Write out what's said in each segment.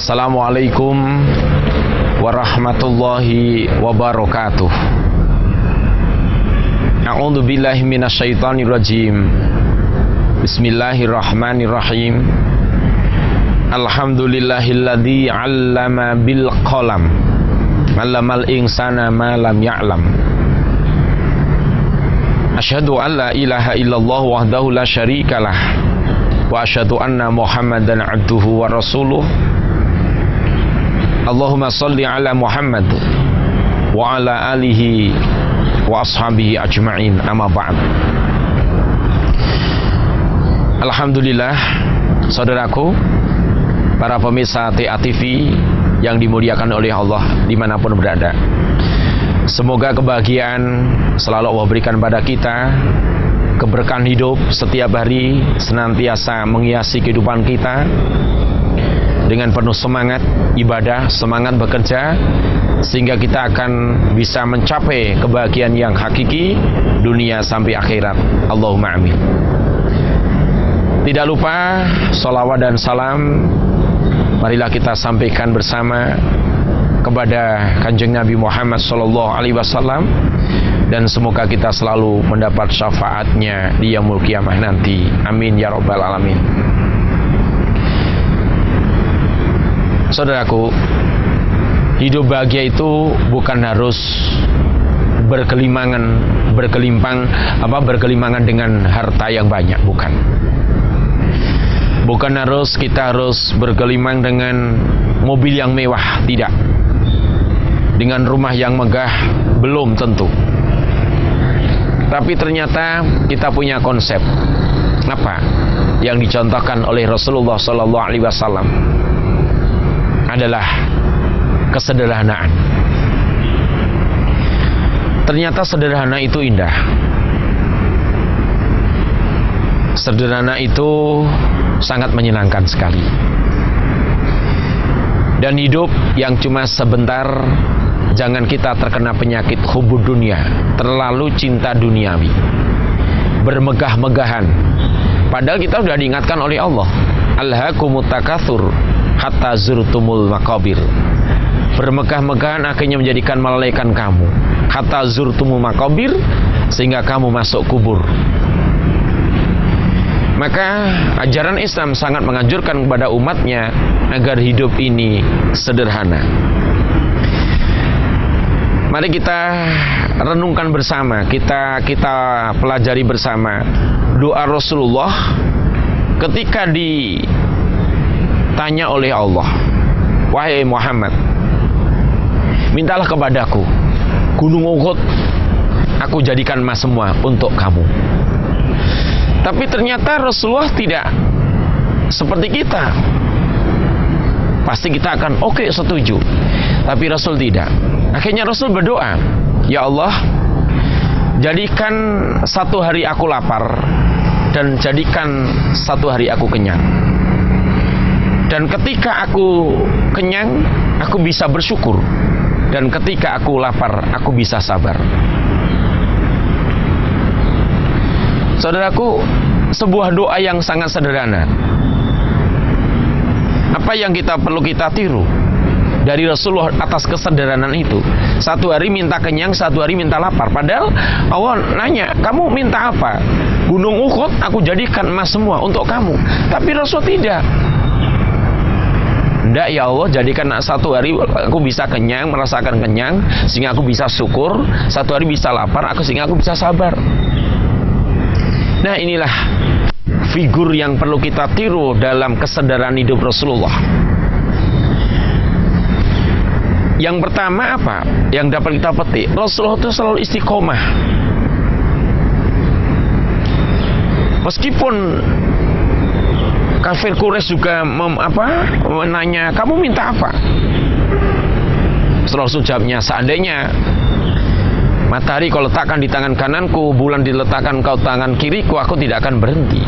Assalamualaikum warahmatullahi wabarakatuh. A'udzu billahi minasyaitonir rajim. Bismillahirrahmanirrahim. Alhamdulillahilladzi 'allama bil qalam. 'Allamal insana ma lam ya'lam. Asyhadu an la ilaha illallah wahdahu la syarikalah wa asyhadu anna Muhammadan 'abduhu wa rasuluh. Allahumma shalli ala Muhammad wa ala alihi wa ashabihi ajma'in, amma ba'd. Alhamdulillah, saudaraku, para pemirsa TA TV yang dimuliakan oleh Allah dimanapun berada, semoga kebahagiaan selalu Allah berikan pada kita, keberkahan hidup setiap hari senantiasa menghiasi kehidupan kita dengan penuh semangat ibadah, semangat bekerja, sehingga kita akan bisa mencapai kebahagiaan yang hakiki dunia sampai akhirat. Allahumma amin. Tidak lupa sholawat dan salam marilah kita sampaikan bersama kepada Kanjeng Nabi Muhammad SAW, dan semoga kita selalu mendapat syafaatnya di yaumul qiyamah nanti. Amin ya rabbal alamin. Saudaraku, hidup bahagia itu bukan harus berkelimangan dengan harta yang banyak, bukan. Bukan kita harus bergelimang dengan mobil yang mewah, tidak. Dengan rumah yang megah, belum tentu. Tapi ternyata kita punya konsep apa yang dicontohkan oleh Rasulullah SAW adalah kesederhanaan. Ternyata sederhana itu indah. Sederhana itu sangat menyenangkan sekali. Dan hidup yang cuma sebentar, jangan kita terkena penyakit hubud dunia, terlalu cinta duniawi, bermegah-megahan. Padahal kita sudah diingatkan oleh Allah, alhaakumut takatsur hatta zurtumul maqabir. Bermegah-megahan akhirnya menjadikan melalaikan kamu, hatta zurtumul maqabir, sehingga kamu masuk kubur. Maka ajaran Islam sangat menganjurkan kepada umatnya agar hidup ini sederhana. Mari kita renungkan bersama, kita pelajari bersama doa Rasulullah ketika ditanya oleh Allah, wahai Muhammad, mintalah kepadaku gunung Uhud, aku jadikan emas semua untuk kamu. Tapi ternyata Rasulullah tidak seperti kita. Pasti kita akan oke, setuju. Tapi Rasul tidak. Akhirnya Rasul berdoa, ya Allah, jadikan satu hari aku lapar dan jadikan satu hari aku kenyang. Dan ketika aku kenyang, aku bisa bersyukur. Dan ketika aku lapar, aku bisa sabar. Saudaraku, sebuah doa yang sangat sederhana. Apa yang perlu kita tiru dari Rasulullah atas kesederhanaan itu? Satu hari minta kenyang, satu hari minta lapar. Padahal Allah nanya, kamu minta apa? Gunung Uhud aku jadikan emas semua untuk kamu. Tapi Rasul tidak. Tidak, ya Allah, jadikan satu hari aku bisa kenyang, merasakan kenyang, sehingga aku bisa syukur. Satu hari bisa lapar, sehingga aku bisa sabar. Nah, inilah figur yang perlu kita tiru dalam kesadaran hidup Rasulullah. Yang pertama apa? Yang dapat kita petik, Rasulullah itu selalu istiqomah. Meskipun kafir Quraisy juga menanya, kamu minta apa? Rasul jawabnya, seandainya matahari kau letakkan di tangan kananku, bulan diletakkan kau tangan kiriku, aku tidak akan berhenti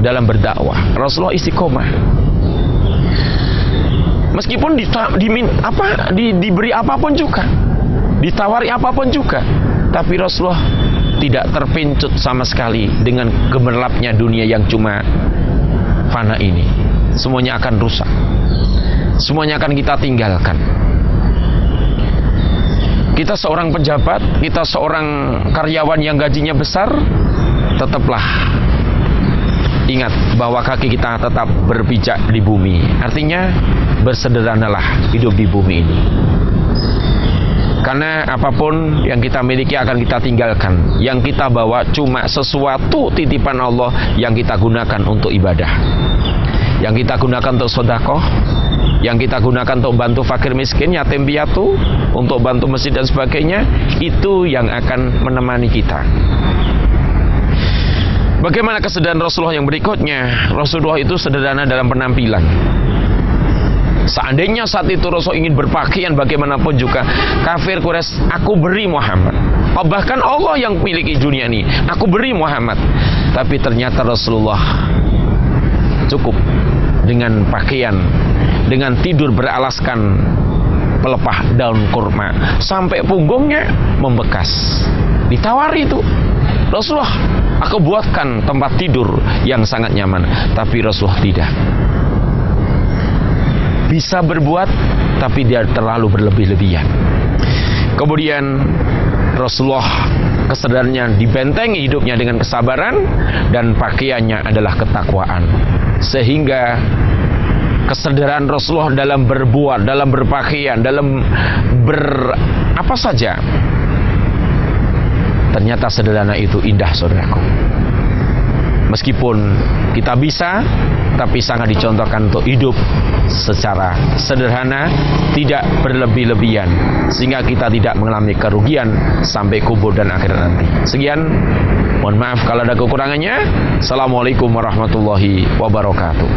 dalam berdakwah. Rasulullah istiqomah. Meskipun diberi apapun juga, ditawari apapun juga, tapi Rasulullah tidak terpincut sama sekali dengan gemerlapnya dunia yang cuma fana ini. Semuanya akan rusak. semuanya akan kita tinggalkan. Kita seorang pejabat, kita seorang karyawan yang gajinya besar, tetaplah ingat bahwa kaki kita tetap berpijak di bumi. Artinya bersederhanalah hidup di bumi ini. Karena apapun yang kita miliki akan kita tinggalkan. Yang kita bawa cuma sesuatu titipan Allah yang kita gunakan untuk ibadah, yang kita gunakan untuk sedekah, yang kita gunakan untuk bantu fakir miskin, yatim piatu, untuk bantu masjid dan sebagainya. Itu yang akan menemani kita. Bagaimana kesederhanaan Rasulullah yang berikutnya? Rasulullah itu sederhana dalam penampilan. Seandainya saat itu Rasul ingin berpakaian bagaimanapun juga, kafir Quraisy, aku beri Muhammad. Oh, bahkan Allah yang miliki dunia ini, aku beri Muhammad. Tapi ternyata Rasulullah cukup dengan pakaian, dengan tidur beralaskan pelepah daun kurma sampai punggungnya membekas. Ditawari itu, Rasulullah, aku buatkan tempat tidur yang sangat nyaman. Tapi Rasulullah tidak. Bisa berbuat, tapi dia terlalu berlebih-lebihan. Kemudian Rasulullah kesadarannya dibentengi hidupnya dengan kesabaran, dan pakaiannya adalah ketakwaan. Sehingga kesadaran Rasulullah dalam berbuat, dalam berpakaian, dalam apa saja, ternyata sederhana itu indah, saudaraku. Meskipun kita bisa, tapi sangat dicontohkan untuk hidup secara sederhana, tidak berlebih-lebihan, sehingga kita tidak mengalami kerugian sampai kubur dan akhirat nanti. Sekian, mohon maaf kalau ada kekurangannya. Assalamualaikum warahmatullahi wabarakatuh.